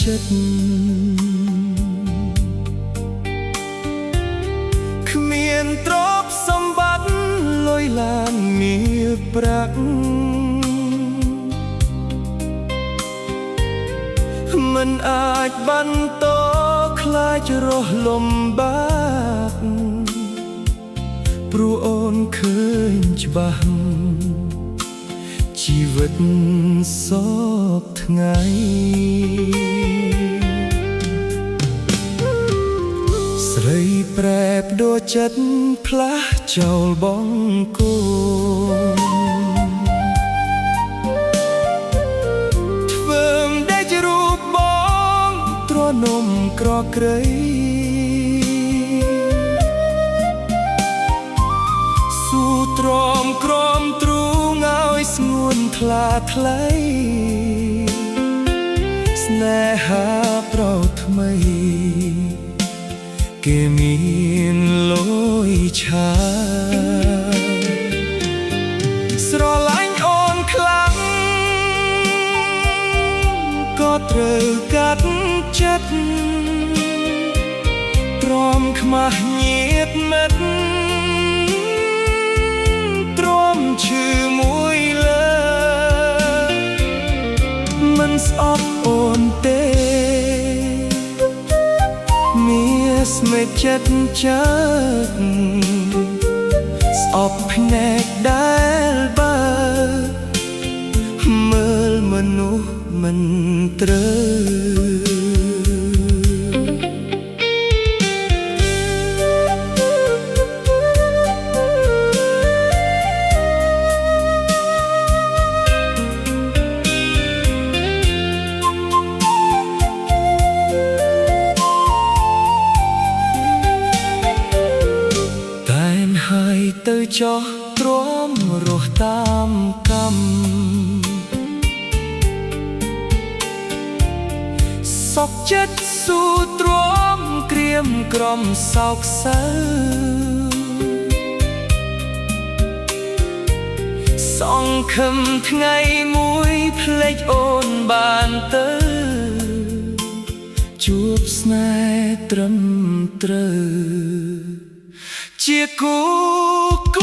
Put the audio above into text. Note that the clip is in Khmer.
ចិត្តគ្មានទ្រព្យសម្បត្តិលុយឡានមានប្រាក់មិនអាចបន្តខ្លាចរស់លំបាកព្រោះអូនឃើញច្បាស់ជីវិតសពថ្ងៃស្រីប្រែប្ដូរចិត្តផ្លាស់ចោលបង្គោលធ្វើមដេចរូបបងទ្រនំក្រក្រៃស៊ូទ្រាំក្រំទ្រូងឲ្យស្ងួនថ្លាថ្លៃស្នេហាប្រោថ្មីគេមានលយឆាស្រឡាញ់អូនខ្លាំងក៏ត្រូវកាត់ចិត្តព្រមខ្មាស់ញៀតមិត្តទ្រាំឈឺមួយលើមិនស្អប់អូនទេស្មេចិត្តចិត្តស្អប់ភ្នែកដែលបើមើលមនុស្សមិនត្រូវទៅចោះទ្រាំរស់តាមកម្មសុខចិត្តស៊ូទ្រាំក្រៀមក្រំសោកសៅសង្ឃឹមថ្ងៃមួយភ្លេចអូនបានទៅជួបស្នេហ៍ត្រឹមត្រូវជាគូគ